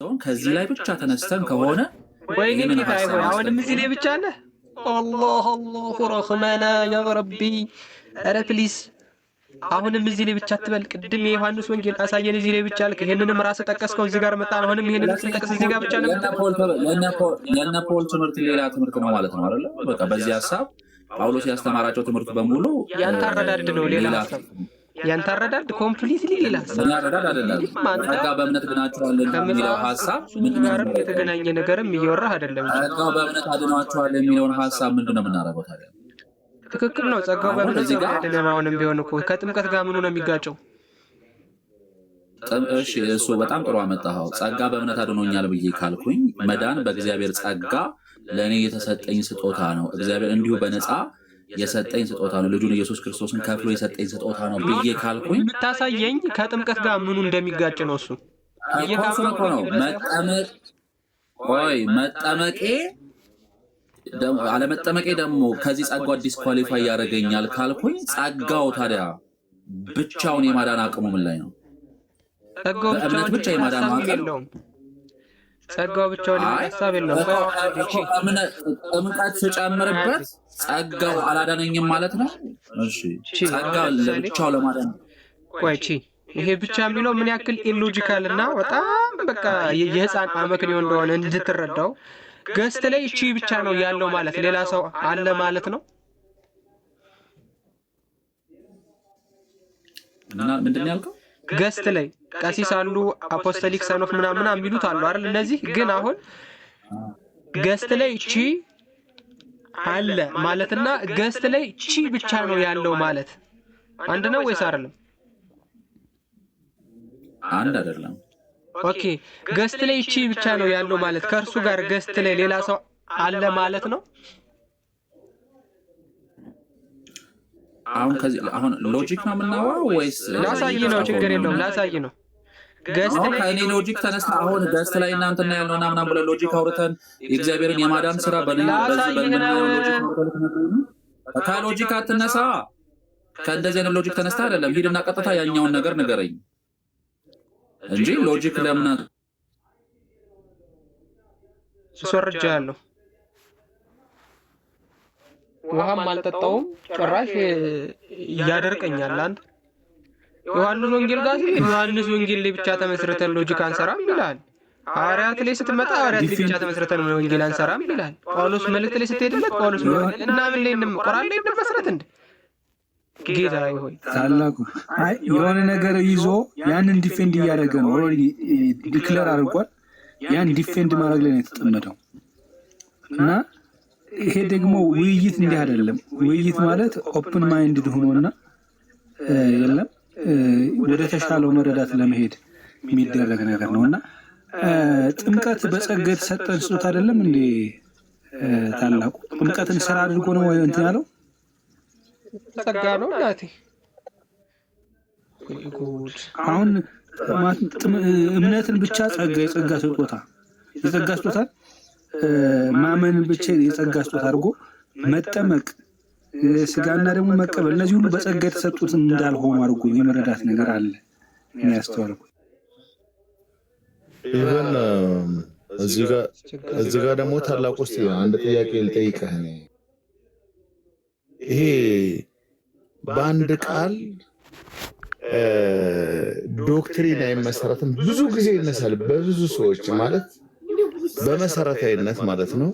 ከዚህ ላይ ብቻ ተነስተን ከሆነ ወይኔ ጌታዬ ሆይ አሁንም እዚህ ላይ ብቻ አለ። አላህ አላሁ ረህማና ያ ረቢ። ኧረ ፕሊዝ አሁንም እዚህ ላይ ብቻ አትበል። ቅድም የዮሐንስ ወንጌል አሳየን እዚህ ላይ ብቻ አልክ። ይሄንንም ራስህ ጠቀስከው እዚህ ጋር መጣን። አሁንም ይሄንን ጠቀስ እዚህ ጋር ብቻ ነው። የእነ ፖል ትምህርት ሌላ ትምህርት ነው ማለት ነው አይደል? በቃ በዚህ ሐሳብ ጳውሎስ ያስተማራቸው ትምህርት በሙሉ ያንተ አረዳድ ነው። ሌላ ሐሳብ ያንተ አረዳድ ኮምፕሊትሊ ሌላ ሐሳብ አረዳድ አይደለም። ጸጋ በእምነት ድናችኋል የሚለው ሐሳብ ምንድነው? የተገናኘ ነገርም እየወራህ አይደለም። ጸጋ በእምነት አድናችኋል የሚለውን ሐሳብ ምንድነው የምናደርገው ታዲያ? ትክክል ነው። ጸጋው በእምነት አድነናውንም ቢሆን እኮ ከጥምቀት ጋር ምኑ ነው የሚጋጨው? እሺ እሱ በጣም ጥሩ አመጣኸው። ጸጋ በእምነት አድኖኛል ብዬ ካልኩኝ መዳን በእግዚአብሔር ጸጋ ለእኔ የተሰጠኝ ስጦታ ነው። እግዚአብሔር እንዲሁ በነፃ የሰጠኝ ስጦታ ነው። ልጁን ኢየሱስ ክርስቶስን ከፍሎ የሰጠኝ ስጦታ ነው ብዬ ካልኩኝ የምታሳየኝ ከጥምቀት ጋር ምኑ እንደሚጋጭ ነው። እሱ ነው መጠመቄ አለመጠመቄ ደግሞ ከዚህ ጸጋው ዲስኳሊፋይ ያደርገኛል ካልኩኝ ጸጋው ታዲያ ብቻውን የማዳን አቅሙ ምን ላይ ነው? ጸጋው ብቻ የማዳን አቅሙ ጸጋው ብቻውን ሐሳብ የለውም። ጥምቀት ስጨምርበት ጸጋው አላዳነኝም ማለት ነው። እሺ ጸጋው ለብቻው ለማዳን ይሄ ብቻ የሚለው ምን ያክል ኢሎጂካል እና በጣም በቃ የህፃን አመክንዮ እንደሆነ እንድትረዳው ገስት ላይ እቺ ብቻ ነው ያለው ማለት ሌላ ሰው አለ ማለት ነው። ምንድን ነው ያልከው? ገስት ላይ ቀሲስ አሉ፣ አፖስቶሊክ ሰኖፍ ምናምን የሚሉት አሉ አይደል? እነዚህ ግን አሁን ገስት ላይ እቺ አለ ማለትና ገስት ላይ እቺ ብቻ ነው ያለው ማለት አንድ ነው ወይስ አይደለም? አንድ አይደለም። ኦኬ ገስት ላይ እቺ ብቻ ነው ያለው ማለት ከእርሱ ጋር ገስት ላይ ሌላ ሰው አለ ማለት ነው። አሁን ሎጂክ ነው የምናወራው ወይስ ላሳይ ነው? ችግር የለውም ላሳይ ነው። ገስት ላይ ከእኔ ሎጂክ ተነስተ አሁን ገስት ላይ እናንተና ያለውና ምናምን ብለን ሎጂክ አውርተን የእግዚአብሔርን የማዳን ስራ ከሎጂክ አትነሳ። ከእንደዚህ አይነት ሎጂክ ተነስተ አይደለም። ሂድና ቀጥታ ያኛውን ነገር ንገረኝ እንጂ ሎጂክ ለምን ሶርጃለሁ? ውሃም አልጠጣውም ጭራሽ ያደርቀኛል። አንድ ዮሐንስ ወንጌል ጋር ዮሐንስ ወንጌል ላይ ብቻ ተመስርተን ሎጂክ አንሰራም ይላል። ሐዋርያት ላይ ስትመጣ ሐዋርያት ላይ ብቻ ተመስርተን ወንጌል አንሰራም ይላል። ጳውሎስ መልእክት ላይ ስትሄድለት ጳውሎስ መልእክት እና ምን ላይ ቁርአን ላይ እንደመስረት እንደ ጌታ ሆይ ታላቁ የሆነ ነገር ይዞ ያንን ዲፌንድ እያደረገ ነው። ኦልሬዲ ዲክሌር አድርጓል። ያን ዲፌንድ ማድረግ ላይ ነው የተጠመደው እና ይሄ ደግሞ ውይይት እንዲህ አይደለም። ውይይት ማለት ኦፕን ማይንድድ ሆኖና የለም ወደ ተሻለው መረዳት ለመሄድ የሚደረግ ነገር ነውና ጥምቀት በጸጋ የተሰጠን ስጦታ አይደለም እንዴ? ታላቁ ጥምቀትን ስራ አድርጎ ነው ወይ እንትን ያለው? ጸጋ ነው እናቴ። አሁን እምነትን ብቻ የጸጋ ስጦታ ማመን ብቻ የጸጋ ስጦታ አድርጎ መጠመቅ ስጋና ደግሞ መቀበል እነዚህ ሁሉ በጸጋ የተሰጡት እንዳልሆኑ አድርጎ የመረዳት ነገር አለ የሚያስተዋልኩ። ይሄን እዚህ ጋር ደግሞ ታላቁ ውስጥ አንድ ጥያቄ ልጠይቅህ። ይሄ በአንድ ቃል ዶክትሪን አይመሰረትም። ብዙ ጊዜ ይነሳል በብዙ ሰዎች ማለት በመሰረታዊነት ማለት ነው።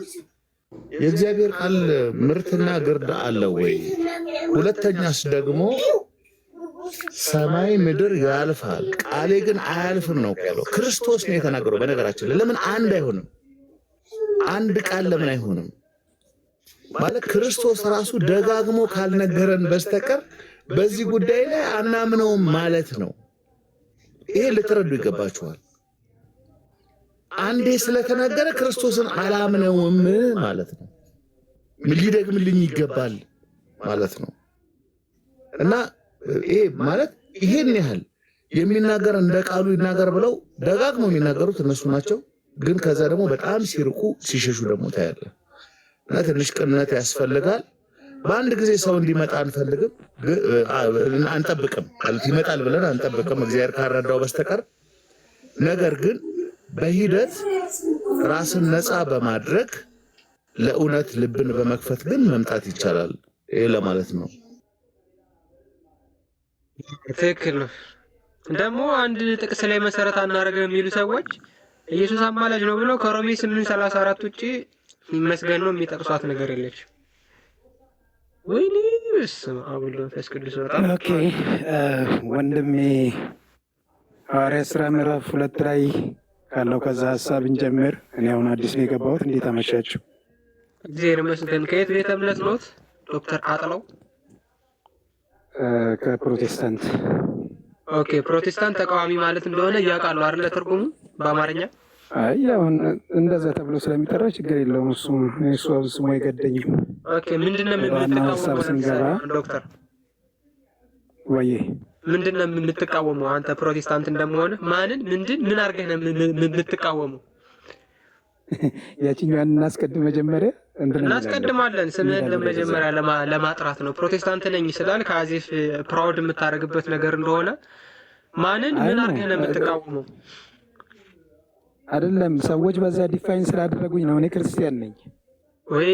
የእግዚአብሔር ቃል ምርትና ግርዳ አለው ወይ? ሁለተኛስ ደግሞ ሰማይ ምድር ያልፋል ቃሌ ግን አያልፍም ነው ያለው። ክርስቶስ ነው የተናገረው። በነገራችን ላይ ለምን አንድ አይሆንም? አንድ ቃል ለምን አይሆንም? ማለት ክርስቶስ ራሱ ደጋግሞ ካልነገረን በስተቀር በዚህ ጉዳይ ላይ አናምነውም ማለት ነው። ይሄ ልትረዱ ይገባችኋል። አንዴ ስለተናገረ ክርስቶስን አላምነውም ማለት ነው። ሊደግምልኝ ይገባል ማለት ነው። እና ይሄ ማለት ይሄን ያህል የሚናገር እንደ ቃሉ ይናገር ብለው ደጋግመው የሚናገሩት እነሱ ናቸው። ግን ከዛ ደግሞ በጣም ሲርቁ ሲሸሹ ደግሞ ታያለ። እና ትንሽ ቅንነት ያስፈልጋል። በአንድ ጊዜ ሰው እንዲመጣ አንጠብቅም ማለት ይመጣል ብለን አንጠብቅም እግዚአብሔር ካረዳው በስተቀር። ነገር ግን በሂደት ራስን ነፃ በማድረግ ለእውነት ልብን በመክፈት ግን መምጣት ይቻላል። ይሄ ለማለት ነው። ትክክል ነው። ደግሞ አንድ ጥቅስ ላይ መሰረት አናደርግም የሚሉ ሰዎች ኢየሱስ አማላጅ ነው ብለው ከሮሜ 8:34 ውጪ ይመስገን ነው የሚጠቅሷት ነገር የለች። ወይኔ በስመ አብ ወወልድ ወመንፈስ ቅዱስ። በጣም ኦኬ ወንድሜ ሐዋርያት ሥራ ምዕራፍ 2 ላይ ካለው ከዛ ሀሳብ እንጀምር። እኔ አሁን አዲስ ነው የገባሁት። እንዴት አመሻችሁ? እግዚአብሔር ይመስገን። ከየት ቤተ እምነት ኖት ዶክተር አጥለው? ከፕሮቴስታንት። ኦኬ ፕሮቴስታንት ተቃዋሚ ማለት እንደሆነ እያውቃሉ አይደለ? ትርጉሙ በአማርኛ አይ አሁን እንደዛ ተብሎ ስለሚጠራ ችግር የለውም። እሱ ስሙ አይገደኝም። ኦኬ ምንድነው የምትቃወመው ዶክተር? ወይ ምንድነው የምትቃወመው አንተ ፕሮቴስታንት እንደመሆነ? ምን አድርገህ ነው የምትቃወመው? ያቺኛዋን እናስቀድም። መጀመሪያ እናስቀድማለን። ስምህን ለመጀመሪያ ለማጥራት ነው። ፕሮቴስታንት ነኝ ስላል ከአዚፍ ፕራውድ የምታደርግበት ነገር እንደሆነ ምን አድርገህ ነው የምትቃወመው? አይደለም ሰዎች በዛ ዲፋይን ስላደረጉኝ ነው። እኔ ክርስቲያን ነኝ ወይ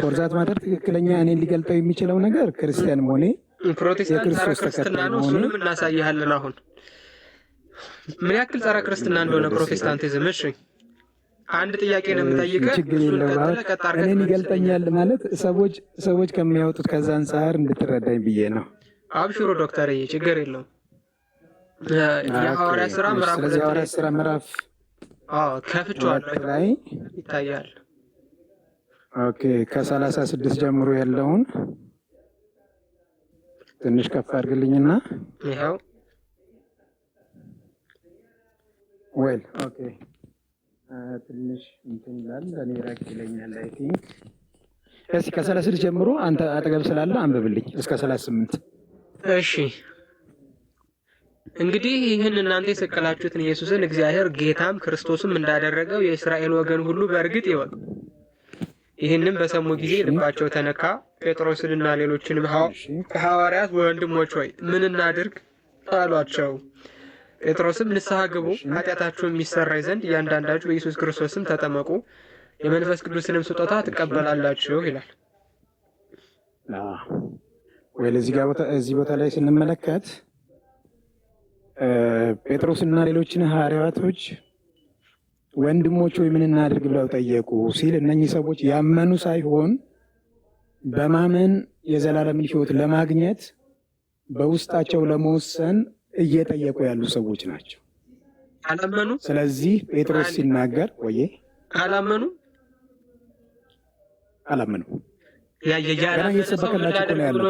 ፎርዛት ማተር ትክክለኛ እኔን ሊገልጠው የሚችለው ነገር ክርስቲያን መሆኔ ፕሮቴስታንት ጸረ ክርስትና ነው። እሱንም እናሳይሃለን። አሁን ምን ያክል ጸረ ክርስትና እንደሆነ ፕሮቴስታንቲዝም። እሺ አንድ ጥያቄ ነው የምጠይቀህ። ችግር የለውም። እኔን ይገልጠኛል ማለት ሰዎች ከሚያወጡት ከዛ አንጻር እንድትረዳኝ ብዬ ነው። አብሽሮ ዶክተርዬ ችግር የለውም። የሐዋርያት ሥራ ምዕራፍ ስለዚህ ሐዋርያት ሥራ ምዕራፍ ከፍቼዋለሁ ላይ ይታያል። ኦኬ ከ36 ጀምሮ ያለውን ትንሽ ከፍ አድርግልኝና ይኸው ዌል ኦኬ ትንሽ እንትን ይላል። እኔ ራቅ ይለኛል። አይ ቲንክ እስኪ ከ36 ጀምሮ አንተ አጠገብ ስላለ አንብብልኝ እስከ 38። እሺ እንግዲህ ይህን እናንተ የሰቀላችሁትን ኢየሱስን እግዚአብሔር ጌታም ክርስቶስም እንዳደረገው የእስራኤል ወገን ሁሉ በእርግጥ ይወቅ። ይህንም በሰሙ ጊዜ ልባቸው ተነካ። ጴጥሮስንና ሌሎችንም ሐዋርያት ወንድሞች ሆይ ምን እናድርግ አሏቸው። ጴጥሮስም ንስሐ ግቡ፣ ኃጢአታችሁ የሚሰረይ ዘንድ እያንዳንዳችሁ በኢየሱስ ክርስቶስም ተጠመቁ፣ የመንፈስ ቅዱስንም ስጦታ ትቀበላላችሁ ይላል። ወይ እዚህ ቦታ ላይ ስንመለከት ጴጥሮስና ሌሎችን ሐዋርያቶች ወንድሞች ወይ ምን እናድርግ ብለው ጠየቁ ሲል እነኚህ ሰዎች ያመኑ ሳይሆን በማመን የዘላለምን ሕይወት ለማግኘት በውስጣቸው ለመወሰን እየጠየቁ ያሉ ሰዎች ናቸው። አላመኑ። ስለዚህ ጴጥሮስ ሲናገር አላመኑ ገና እየተሰበከላቸው ነው ያለው።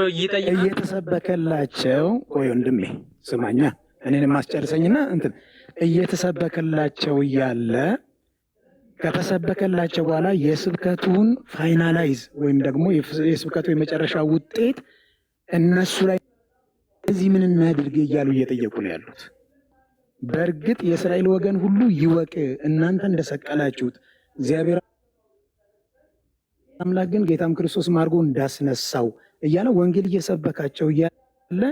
እየተሰበከላቸው ቆይ ወንድሜ ስማኛ እኔን ማስጨርሰኝና እየተሰበከላቸው እያለ ከተሰበከላቸው በኋላ የስብከቱን ፋይናላይዝ ወይም ደግሞ የስብከቱ የመጨረሻ ውጤት እነሱ ላይ እዚህ ምን እናድርግ እያሉ እየጠየቁ ነው ያሉት። በእርግጥ የእስራኤል ወገን ሁሉ ይወቅ እናንተ እንደሰቀላችሁት እግዚአብሔር አምላክ ግን ጌታም ክርስቶስ አድርጎ እንዳስነሳው እያለ ወንጌል እየሰበካቸው እያለ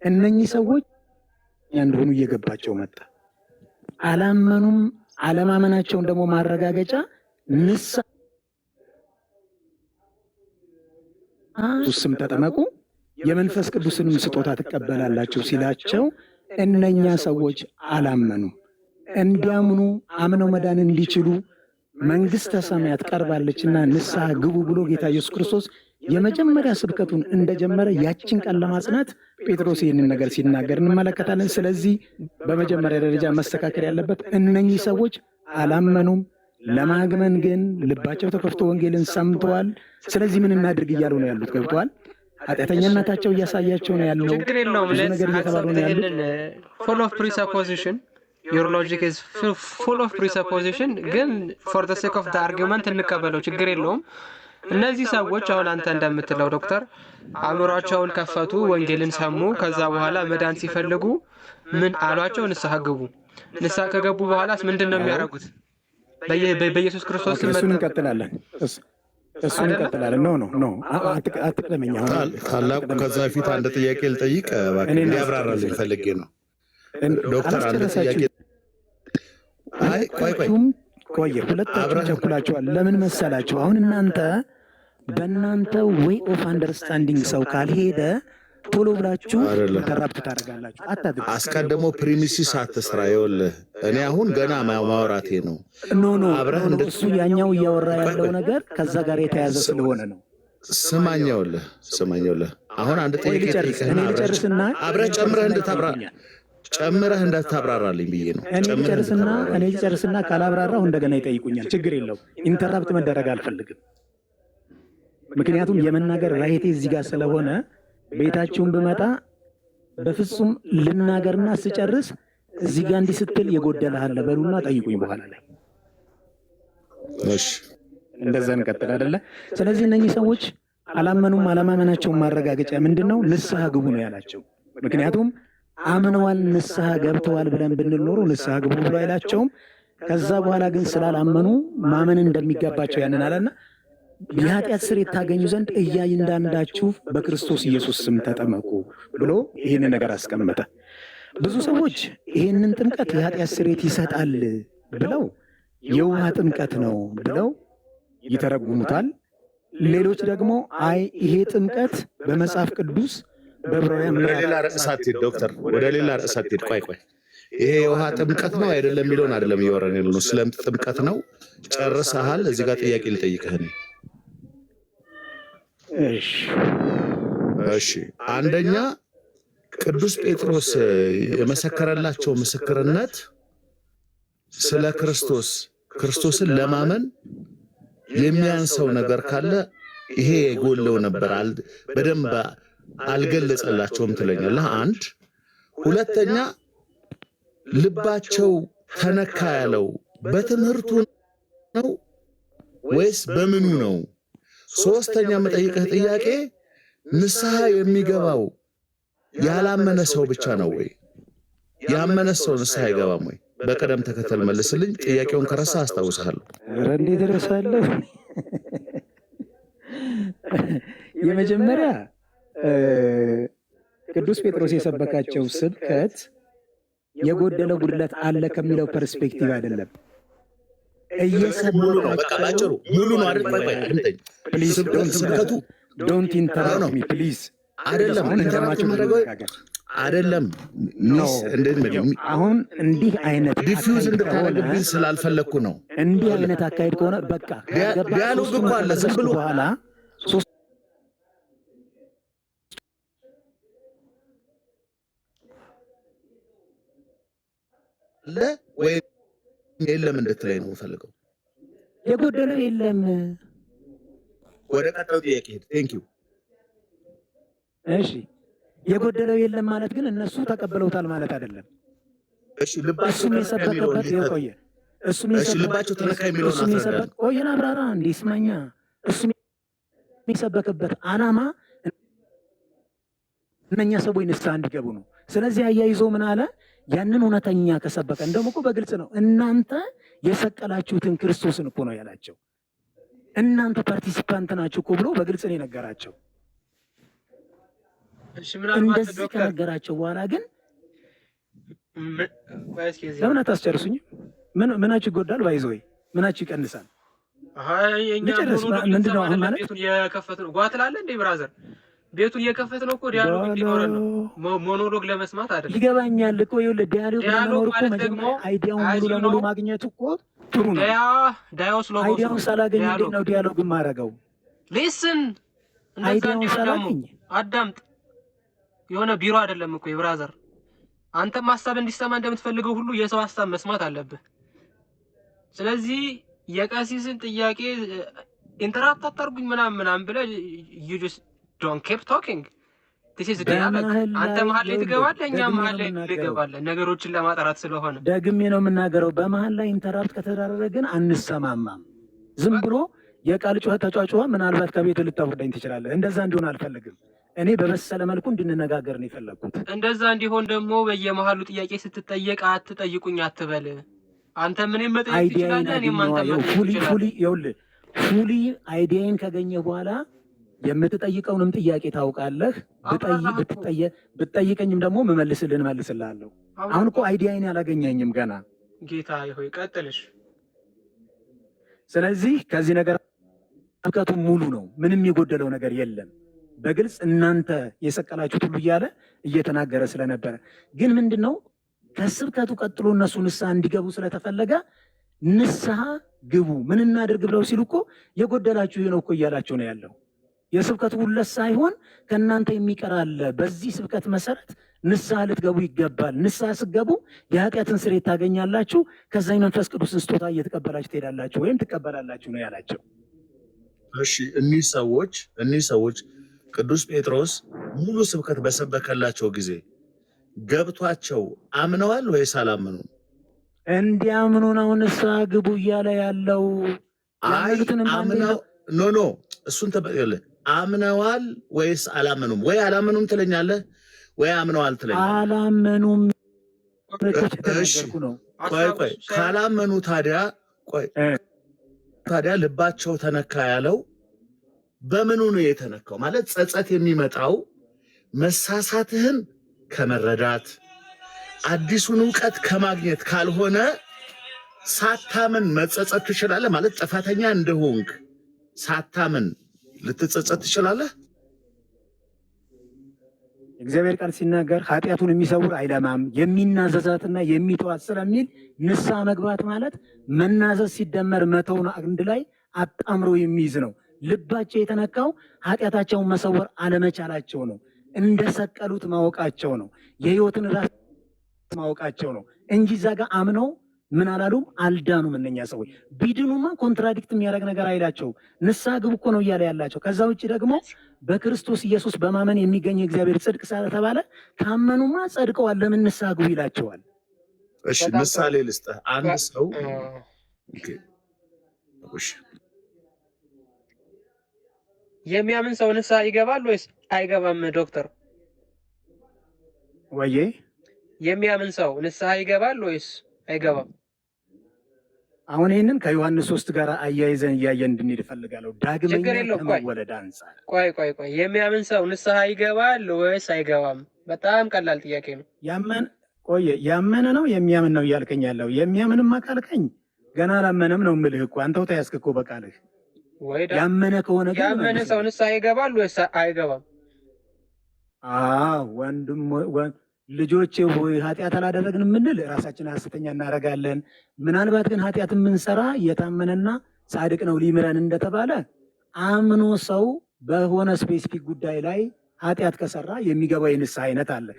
እነኚህ ሰዎች እንደሆኑ እየገባቸው መጣ። አላመኑም። አለማመናቸውን ደግሞ ማረጋገጫ ንስሐ ስም ተጠመቁ የመንፈስ ቅዱስንም ስጦታ ትቀበላላችሁ ሲላቸው እነኛ ሰዎች አላመኑም። እንዲያምኑ አምነው መዳን እንዲችሉ መንግሥተ ሰማያት ቀርባለችና ንስሐ ግቡ ብሎ ጌታ ኢየሱስ ክርስቶስ የመጀመሪያ ስብከቱን እንደጀመረ ያችን ቀን ለማጽናት ጴጥሮስ ይህንን ነገር ሲናገር እንመለከታለን። ስለዚህ በመጀመሪያ ደረጃ መስተካከል ያለበት እነኚህ ሰዎች አላመኑም። ለማግመን ግን ልባቸው ተከፍቶ ወንጌልን ሰምተዋል። ስለዚህ ምን እናድርግ እያሉ ነው ያሉት። ገብተዋል። ኃጢአተኛነታቸው እያሳያቸው ነው ያለው። ችግር የለውም። ነገር እየተባሉ ነው ያሉት። full of presupposition your logic is full of presupposition ግን for the sake of the argument እንቀበለው። ችግር የለውም። እነዚህ ሰዎች አሁን አንተ እንደምትለው ዶክተር አእምሯቸውን ከፈቱ፣ ወንጌልን ሰሙ። ከዛ በኋላ መዳን ሲፈልጉ ምን አሏቸው? ንስሐ ግቡ። ንስሐ ከገቡ በኋላስ ምንድን ነው የሚያደርጉት? በኢየሱስ ክርስቶስ እሱን እንቀጥላለን። ኖ አትቅደመኝ። ታላቁ ከዛ በፊት አንድ ጥያቄ ልጠይቅ እንዲያብራራልኝ ፈልጌ ነው ዶክተር። አንድ ጥያቄ ሁለታችሁም ቸኩላችኋል። ለምን መሰላችሁ? አሁን እናንተ በእናንተ ዌይ ኦፍ አንደርስታንዲንግ ሰው ካልሄደ ቶሎ ብላችሁ ተራብት ታደርጋላችሁ። አስቀድሞ ፕሪሚሲስ አትስራ። ይኸውልህ እኔ አሁን ገና ማውራቴ ነው። ኖ እሱ ያኛው እያወራ ያለው ነገር ከዛ ጋር የተያዘ ስለሆነ ነው። ስማኛውልህ አሁን አንድ ጥያቄ ልጨርስና አብረህ ጨምረህ እንዳታብራራልኝ ብዬ ነው። እኔ ልጨርስና ካላብራራሁ እንደገና ይጠይቁኛል። ችግር የለው። ኢንተራፕት መደረግ አልፈልግም። ምክንያቱም የመናገር ራይቴ እዚህ ጋር ስለሆነ ቤታችሁን ብመጣ በፍጹም ልናገርና ስጨርስ እዚህ ጋር እንዲህ ስትል የጎደለሃል በሉና ጠይቁኝ በኋላ ላይ። እሺ እንደዛ እንቀጥል አይደለ? ስለዚህ እነኚህ ሰዎች አላመኑም። አለማመናቸውን ማረጋገጫ ምንድነው? ንስሐ ግቡ ነው ያላቸው። ምክንያቱም አምነዋል፣ ንስሐ ገብተዋል ብለን ብንል ኖሮ ንስሐ ግቡ ብሎ አይላቸውም። ከዛ በኋላ ግን ስላላመኑ ማመን እንደሚገባቸው ያንን አለና የኃጢአት ስርየት ታገኙ ዘንድ እያንዳንዳችሁ በክርስቶስ ኢየሱስ ስም ተጠመቁ ብሎ ይህንን ነገር አስቀመጠ። ብዙ ሰዎች ይህንን ጥምቀት የኃጢአት ስርየት ይሰጣል ብለው የውሃ ጥምቀት ነው ብለው ይተረጉሙታል። ሌሎች ደግሞ አይ ይሄ ጥምቀት በመጽሐፍ ቅዱስ በዕብራውያን ወደ ሌላ ርዕስ አትሄድ ዶክተር፣ ወደ ሌላ ርዕስ አትሄድ። ቆይ ይሄ የውሃ ጥምቀት ነው አይደለም የሚለውን አይደለም እያወራን ያለነው፣ ስለ ጥምቀት ነው። ጨርሰሃል። እዚህ ጋር ጥያቄ ልጠይቅህ ነው። እሺ አንደኛ ቅዱስ ጴጥሮስ የመሰከረላቸው ምስክርነት ስለ ክርስቶስን ለማመን የሚያንሰው ነገር ካለ ይሄ የጎለው ነበር፣ በደንብ አልገለጸላቸውም ትለኛለህ። አንድ ሁለተኛ ልባቸው ተነካ ያለው በትምህርቱ ነው ወይስ በምኑ ነው? ሶስተኛ መጠይቅህ ጥያቄ ንስሐ የሚገባው ያላመነ ሰው ብቻ ነው ወይ? ያመነ ሰው ንስሐ አይገባም ወይ? በቅደም ተከተል መልስልኝ። ጥያቄውን ከረሳ አስታውስሃለሁ። እንዴት እረሳለሁ? የመጀመሪያ ቅዱስ ጴጥሮስ የሰበካቸው ስብከት የጎደለው ጉድለት አለ ከሚለው ፐርስፔክቲቭ አይደለም። ሙሉ ነው። በቃ ባጭሩ ሙሉ ነው አይደል? ስብከቱ ዶንት ኢንተራፕት ሚ ፕሊዝ። አይደለም አሁን እንዲህ አይነት ዲፊውዝ እንድታደርግብኝ ስላልፈለግኩ ነው። እንዲህ አይነት አካሄድ ከሆነ በቃ ዲያሎግ እኮ አለ። ዝም ብሎ በኋላ ወይ የለም እንድትለኝ ነው የምፈልገው። የጎደለው የለም። ወደ ቀጣዩ ጥያቄ ሄድ። ቴንክ ዩ። እሺ የጎደለው የለም ማለት ግን እነሱ ተቀበለውታል ማለት አይደለም። እሺ ልባቸው የሰበከበት የቆየ ልባቸው ተነካ የሚለው ቆየን አብራራ እንዲህ ስማኛ። እሱ የሚሰበክበት ዓላማ እነኛ ሰዎች ንስሐ እንዲገቡ ነው። ስለዚህ አያይዞ ምን አለ? ያንን እውነተኛ ከሰበከ እንደውም እኮ በግልጽ ነው። እናንተ የሰቀላችሁትን ክርስቶስን እኮ ነው ያላቸው። እናንተ ፓርቲሲፓንት ናችሁ እኮ ብሎ በግልጽ ነው የነገራቸው። እንደዚህ ከነገራቸው በኋላ ግን ለምን አታስጨርሱኝ? ምናችሁ ይጎዳል? ባይዘወይ ምናችሁ ይቀንሳል? ምንድነው አሁን ማለት ቤቱን የከፈት ነው ጓት ላለ እንደ ብራዘር ቤቱን እየከፈት ነው እኮ ዲያሎግ እንዲኖረን ነው፣ ሞኖሎግ ለመስማት አይደለም። ይገባኛል እኮ ይኸውልህ፣ ዲያሎግ ማለት ደግሞ አይዲያውን ሙሉ ለሙሉ ማግኘት እኮ ጥሩ ነው። አይዲያውን ሳላገኝ እንዴት ነው ዲያሎግ የማደርገው? ሊስን አይዲያውን ሳላገኝ አዳምጥ። የሆነ ቢሮ አይደለም እኮ የብራዘር። አንተም ሀሳብ እንዲሰማ እንደምትፈልገው ሁሉ የሰው ሀሳብ መስማት አለብህ። ስለዚህ የቀሲስን ጥያቄ ኢንተራፕት አታርጉኝ ምናምን ብለህ you just don't keep talking. this is dialogue. አንተ መሀል ላይ ትገባለህ፣ እኛ መሀል ላይ እንገባለን፣ ነገሮችን ለማጣራት ስለሆነ ደግሜ ነው የምናገረው። በመሀል ላይ ኢንተራፕት ከተደረገን አንሰማማም። ዝም ብሎ የቃል ጩኸት ተጫጫዋ ምናልባት ከቤት ልታወርደኝ ትችላለህ። እንደዛ እንዲሆን አልፈልግም። እኔ በበሰለ መልኩ እንድንነጋገር ነው የፈለኩት። እንደዛ እንዲሆን ደግሞ በየመሃሉ ጥያቄ ስትጠየቅ አትጠይቁኝ አትበል። አንተ ምንም መጠየቅ ትችላለህ፣ እኔም አንተ ፉሊ አይዲያን ካገኘ በኋላ የምትጠይቀውንም ጥያቄ ታውቃለህ። ብትጠይቀኝም ደግሞ መልስልሃለሁ። አሁን እኮ አይዲያን ያላገኘኝም ገና ጌታ ሆይ ቀጥልሽ። ስለዚህ ከዚህ ነገር ስብከቱ ሙሉ ነው፣ ምንም የጎደለው ነገር የለም። በግልጽ እናንተ የሰቀላችሁት ሁሉ እያለ እየተናገረ ስለነበረ ግን ምንድነው ከስብከቱ ቀጥሎ እነሱ ንስሐ እንዲገቡ ስለተፈለገ ንስሐ ግቡ ምን እናድርግ ብለው ሲሉ እኮ የጎደላችሁ ይሄ ነው እኮ እያላቸው ነው ያለው። የስብከቱ ሁለት ሳይሆን ከእናንተ የሚቀር አለ። በዚህ ስብከት መሰረት ንስሐ ልትገቡ ይገባል። ንስሐ ስትገቡ የኃጢአትን ስርየት ታገኛላችሁ። ከዛ የመንፈስ ቅዱስን ስጦታ እየተቀበላችሁ ትሄዳላችሁ ወይም ትቀበላላችሁ ነው ያላቸው። እሺ እኒህ ሰዎች ቅዱስ ጴጥሮስ ሙሉ ስብከት በሰበከላቸው ጊዜ ገብቷቸው አምነዋል ወይስ አላመኑም? እንዲያምኑ ነው ንስሐ ግቡ እያለ ያለው። ኖ እሱን ተበቀለ። አምነዋል ወይስ አላመኑም? ወይ አላመኑም ትለኛለህ ወይ አምነዋል ትለኛለህ። አላመኑም። ቆይ ካላመኑ ታዲያ ልባቸው ተነካ ያለው በምኑ ነው የተነካው? ማለት ጸጸት የሚመጣው መሳሳትህን ከመረዳት አዲሱን ዕውቀት ከማግኘት ካልሆነ ሳታምን መጸጸት ትችላለህ? ማለት ጥፋተኛ እንደሆንክ ሳታምን ልትጸጸት ትችላለህ? እግዚአብሔር ቃል ሲናገር ኃጢአቱን የሚሰውር አይለማም የሚናዘዛትና የሚተዋት ስለሚል ንስሐ መግባት ማለት መናዘዝ ሲደመር መተውን አንድ ላይ አጣምሮ የሚይዝ ነው። ልባቸው የተነካው ኃጢአታቸውን መሰወር አለመቻላቸው ነው። እንደሰቀሉት ማወቃቸው ነው። የሕይወትን ራስ ማወቃቸው ነው እንጂ እዛ ጋር አምነው ምን አላሉም፣ አልዳኑም። እነኛ ሰዎች ቢድኑማ ኮንትራዲክት የሚያደርግ ነገር አይላቸው። ንስሐ ግቡ እኮ ነው እያለ ያላቸው። ከዛ ውጭ ደግሞ በክርስቶስ ኢየሱስ በማመን የሚገኝ የእግዚአብሔር ጽድቅ ስለተባለ ካመኑማ ጸድቀዋል፣ ለምን ንስሐ ግቡ ይላቸዋል። እሺ ምሳሌ ልስጥህ። አንድ ሰው የሚያምን ሰው ንስሐ ይገባል ወይስ አይገባም? ዶክተር ወዬ የሚያምን ሰው ንስሐ ይገባል ወይስ አይገባም? አሁን ይህንን ከዮሐንስ 3 ጋር አያይዘን እያየን እንድንሄድ እፈልጋለሁ። ዳግመኛ ከመወለድ አንጻር ቆይ የሚያምን ሰው ንስሐ ይገባል ወይስ አይገባም? በጣም ቀላል ጥያቄ ነው። ያመነ ነው የሚያምን ነው እያልከኝ ያለው? የሚያምንም አካልከኝ ገና አላመነም ነው የምልህ እኮ አንተው ተያዝክ እኮ በቃልህ። ያመነ ከሆነ ግን ያመነ ሰው ንስሐ ይገባል ወይስ አይገባም? ወንድም ልጆቼ ሆይ ኃጢአት አላደረግን የምንል ራሳችን ሐሰተኛ እናደርጋለን። ምናልባት ግን ኃጢአት የምንሰራ የታመነና ጻድቅ ነው ሊምረን እንደተባለ አምኖ ሰው በሆነ ስፔሲፊክ ጉዳይ ላይ ኃጢአት ከሰራ የሚገባው የንስሐ አይነት አለ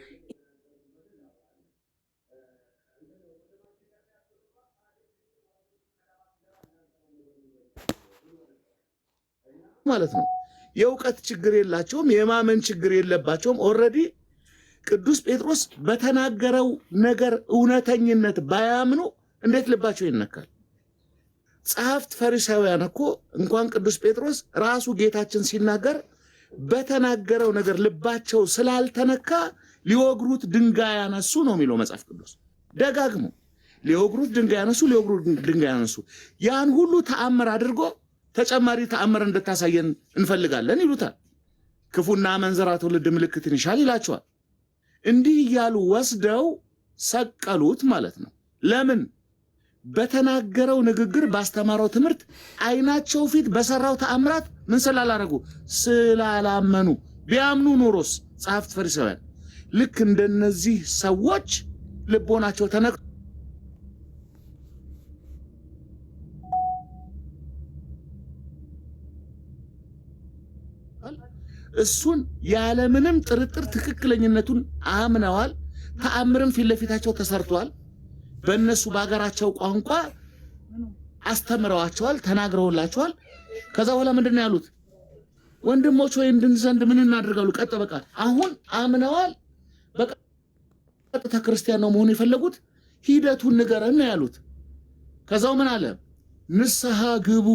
ማለት ነው። የእውቀት ችግር የላቸውም፣ የማመን ችግር የለባቸውም። ኦልሬዲ ቅዱስ ጴጥሮስ በተናገረው ነገር እውነተኝነት ባያምኑ እንዴት ልባቸው ይነካል? ጸሐፍት ፈሪሳውያን እኮ እንኳን ቅዱስ ጴጥሮስ ራሱ ጌታችን ሲናገር በተናገረው ነገር ልባቸው ስላልተነካ ሊወግሩት ድንጋይ ያነሱ ነው የሚለው መጽሐፍ ቅዱስ ደጋግሞ። ሊወግሩት ድንጋይ ያነሱ። ያን ሁሉ ተአምር አድርጎ ተጨማሪ ተአምር እንድታሳየን እንፈልጋለን ይሉታል። ክፉና አመንዝራ ትውልድ ምልክትን ይሻል ይላቸዋል። እንዲህ እያሉ ወስደው ሰቀሉት ማለት ነው። ለምን? በተናገረው ንግግር ባስተማረው ትምህርት ዓይናቸው ፊት በሰራው ተአምራት ምን ስላላረጉ? ስላላመኑ። ቢያምኑ ኖሮስ ጸሐፍት ፈሪሳውያን ልክ እንደነዚህ ሰዎች ልቦናቸው ተነቅ እሱን ያለምንም ጥርጥር ትክክለኝነቱን አምነዋል። ተአምርም ፊት ለፊታቸው ተሰርቷል። በእነሱ በሀገራቸው ቋንቋ አስተምረዋቸዋል፣ ተናግረውላቸዋል። ከዛ በኋላ ምንድን ነው ያሉት? ወንድሞች ወይ እንድን ዘንድ ምን እናደርጋሉ? ቀጥ በቃ አሁን አምነዋል። በቀጥታ ክርስቲያን ነው መሆን የፈለጉት። ሂደቱን ንገረን ነው ያሉት። ከዛው ምን አለ? ንስሐ ግቡ፣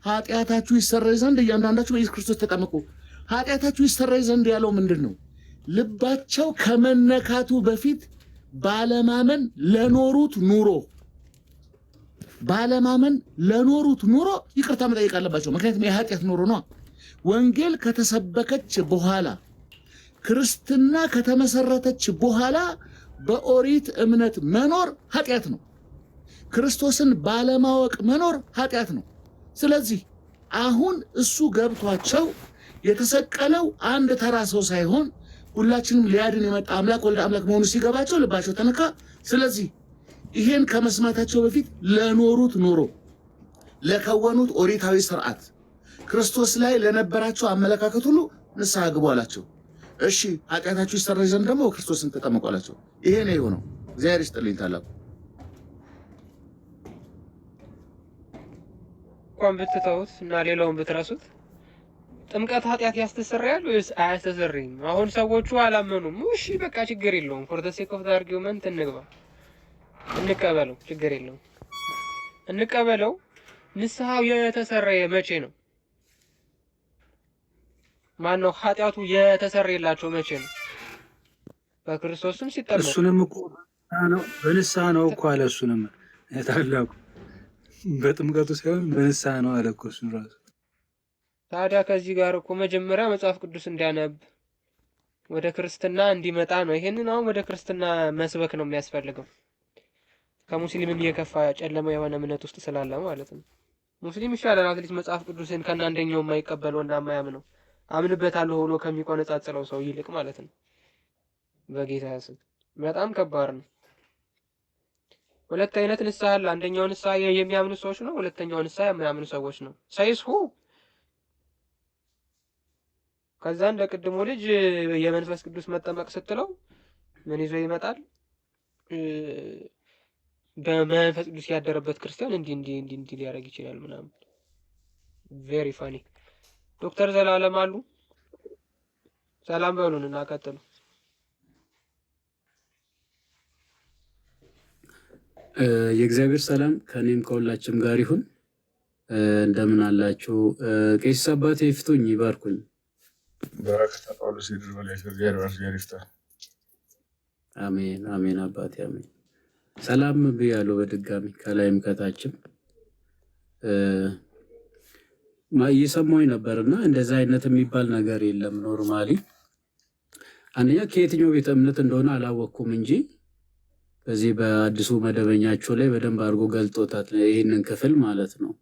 ኃጢአታችሁ ይሰረይ ዘንድ እያንዳንዳችሁ በኢየሱስ ክርስቶስ ተጠመቁ። ኃጢአታችሁ ይሰረይ ዘንድ ያለው ምንድን ነው? ልባቸው ከመነካቱ በፊት ባለማመን ለኖሩት ኑሮ ይቅርታ መጠየቅ አለባቸው። ምክንያቱም የኃጢአት ኑሮ ነው። ወንጌል ከተሰበከች በኋላ ክርስትና ከተመሰረተች በኋላ በኦሪት እምነት መኖር ኃጢአት ነው። ክርስቶስን ባለማወቅ መኖር ኃጢአት ነው። ስለዚህ አሁን እሱ ገብቷቸው የተሰቀለው አንድ ተራ ሰው ሳይሆን ሁላችንም ሊያድን የመጣ አምላክ ወልደ አምላክ መሆኑ ሲገባቸው ልባቸው ተነካ። ስለዚህ ይሄን ከመስማታቸው በፊት ለኖሩት ኑሮ፣ ለከወኑት ኦሪታዊ ስርዓት፣ ክርስቶስ ላይ ለነበራቸው አመለካከት ሁሉ ንስሐ ግቡ አላቸው። እሺ ኃጢአታችሁ ይሰረይ ዘንድ ደግሞ ክርስቶስን ተጠመቁ አላቸው። ይሄ ነው የሆነው። እግዚአብሔር ይስጥልኝ ታላቁ። እንኳን ብትተውት እና ሌላውን ብትረሱት ጥምቀት ኃጢአት ያስተሰርያል ወይስ አያስተሰርይም? አሁን ሰዎቹ አላመኑም። እሺ በቃ ችግር የለውም። ፎር ዘ ሴክ ኦፍ ዘ አርጊውመንት እንግባ፣ እንቀበለው። ችግር የለውም፣ እንቀበለው። ንስሐው የተሰረየ መቼ ነው? ማን ነው ኃጢአቱ የተሰረየላቸው መቼ ነው? በክርስቶስም ሲጠመቁ። እሱንም እኮ በንስሐ ነው እኮ አለ። እሱንም ታላቁ በጥምቀቱ ሳይሆን በንስሐ ነው አለ እኮ እሱን ራሱ። ታዲያ ከዚህ ጋር እኮ መጀመሪያ መጽሐፍ ቅዱስ እንዲያነብ ወደ ክርስትና እንዲመጣ ነው። ይሄንን አሁን ወደ ክርስትና መስበክ ነው የሚያስፈልገው። ከሙስሊምም የከፋ ጨለማ የሆነ እምነት ውስጥ ስላለ ማለት ነው። ሙስሊም ይሻላል አትሊስት መጽሐፍ ቅዱስን ከናንደኛው የማይቀበለው እና የማያምነው አምንበታለሁ ብሎ ከሚቆነጻጽለው ሰው ይልቅ ማለት ነው። በጌታ ስም በጣም ከባድ ነው። ሁለት አይነት ንስሐ አለ። አንደኛው ንስሐ የሚያምኑ ሰዎች ነው፣ ሁለተኛው ንስሐ የማያምኑ ሰዎች ነው። ሳይስሁ ከዛ እንደ ቅድሙ ልጅ የመንፈስ ቅዱስ መጠመቅ ስትለው ምን ይዞ ይመጣል? በመንፈስ ቅዱስ ያደረበት ክርስቲያን እንዲህ ሊያደርግ ይችላል ምናምን። ቬሪ ፋኒ። ዶክተር ዘላለም አሉ። ሰላም በሉን እና ቀጥሉ። የእግዚአብሔር ሰላም ከኔም ከሁላችንም ጋር ይሁን። እንደምን አላችሁ? ቄስ አባቴ ይፍቱኝ፣ ይባርኩኝ። በረከተ ጳውሎስ ይድር በላይቸው እግዚአብሔር ይፍታ። አሜን አሜን። አባቴ አሜን። ሰላም ብያለሁ በድጋሚ ከላይም ከታችም እየሰማሁኝ ነበርና እንደዛ አይነት የሚባል ነገር የለም። ኖርማሊ አንደኛ ከየትኛው ቤተ እምነት እንደሆነ አላወቅኩም እንጂ በዚህ በአዲሱ መደበኛቸው ላይ በደንብ አድርጎ ገልጦታል ይህንን ክፍል ማለት ነው።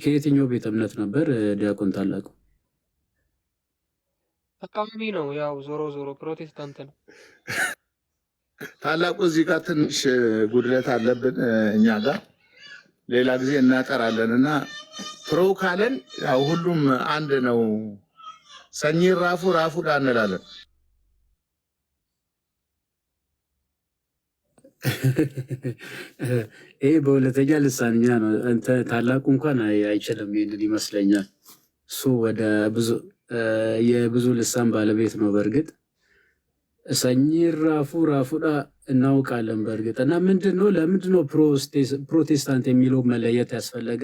ከየትኛው ቤተ እምነት ነበር ዲያቆን ታላቁ? ተቃዋሚ ነው። ያው ዞሮ ዞሮ ፕሮቴስታንት ነው ታላቁ። እዚህ ጋር ትንሽ ጉድለት አለብን እኛ ጋር፣ ሌላ ጊዜ እናጠራለን እና ፕሮ ካለን ያው ሁሉም አንድ ነው። ሰኚ ራፉ ዳ እንላለን። ይሄ በሁለተኛ ልሳንኛ ነው። ታላቁ እንኳን አይችልም ይሄንን ይመስለኛል። እሱ ወደ የብዙ ልሳን ባለቤት ነው። በእርግጥ ሰኚ ራፉዳ እናውቃለን በእርግጥ። እና ምንድነው ለምንድነው ፕሮቴስታንት የሚለው መለየት ያስፈለገ?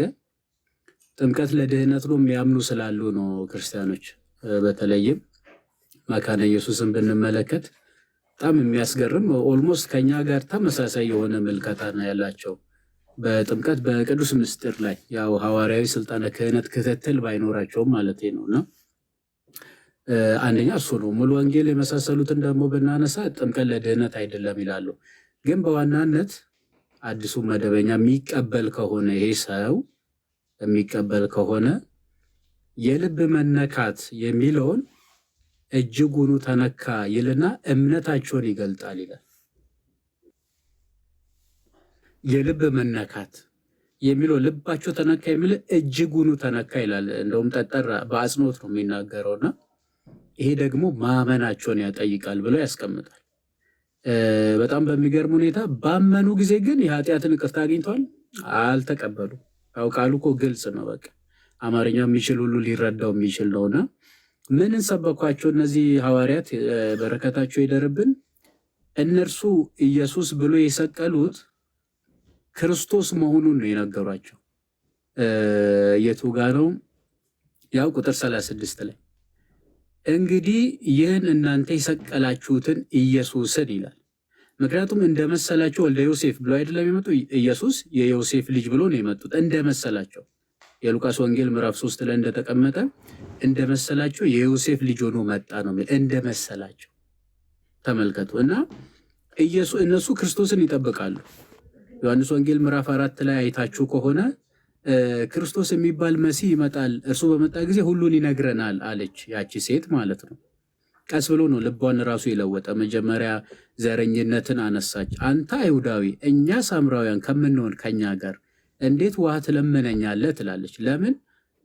ጥምቀት ለድህነት ነው የሚያምኑ ስላሉ ነው ክርስቲያኖች። በተለይም መካነ ኢየሱስን ብንመለከት በጣም የሚያስገርም ኦልሞስት ከኛ ጋር ተመሳሳይ የሆነ ምልከታ ነው ያላቸው በጥምቀት በቅዱስ ምስጢር ላይ። ያው ሐዋርያዊ ስልጣነ ክህነት ክትትል ባይኖራቸውም ማለት ነውና አንደኛ እሱ ነው። ሙሉ ወንጌል የመሳሰሉትን ደግሞ ብናነሳ ጥምቀት ለድህነት አይደለም ይላሉ። ግን በዋናነት አዲሱ መደበኛ የሚቀበል ከሆነ ይሄ ሰው የሚቀበል ከሆነ የልብ መነካት የሚለውን እጅጉኑ ተነካ ይልና እምነታቸውን ይገልጣል ይላል። የልብ መነካት የሚለው ልባቸው ተነካ የሚል እጅጉኑ ተነካ ይላል። እንደውም ጠጠር በአጽንኦት ነው የሚናገረውና ይሄ ደግሞ ማመናቸውን ያጠይቃል ብሎ ያስቀምጣል። በጣም በሚገርም ሁኔታ ባመኑ ጊዜ ግን የኃጢአትን ይቅርታ አግኝተዋል? አልተቀበሉም። ያው ቃሉ እኮ ግልጽ ነው። በቃ አማርኛ የሚችል ሁሉ ሊረዳው የሚችል ነውና ምንን ሰበኳቸው እነዚህ ሐዋርያት? በረከታቸው ይደርብን። እነርሱ ኢየሱስ ብሎ የሰቀሉት ክርስቶስ መሆኑን ነው የነገሯቸው። የቱ ጋ ነው? ያው ቁጥር 36 ላይ እንግዲህ ይህን እናንተ የሰቀላችሁትን ኢየሱስን ይላል። ምክንያቱም እንደመሰላቸው ወልደ ዮሴፍ ብሎ አይደለም የመጡ፣ ኢየሱስ የዮሴፍ ልጅ ብሎ ነው የመጡት እንደመሰላቸው። የሉቃስ ወንጌል ምዕራፍ 3 ላይ እንደተቀመጠ እንደመሰላቸው የዮሴፍ ልጅ ሆኖ መጣ ነው የሚል እንደመሰላቸው። ተመልከቱ። እና እነሱ ክርስቶስን ይጠብቃሉ። ዮሐንስ ወንጌል ምዕራፍ 4 ላይ አይታችሁ ከሆነ ክርስቶስ የሚባል መሲህ ይመጣል፣ እርሱ በመጣ ጊዜ ሁሉን ይነግረናል አለች ያቺ ሴት ማለት ነው። ቀስ ብሎ ነው ልቧን ራሱ የለወጠ። መጀመሪያ ዘረኝነትን አነሳች። አንተ አይሁዳዊ እኛ ሳምራውያን ከምንሆን ከኛ ጋር እንዴት ውሃ ትለምነኛለህ ትላለች። ለምን?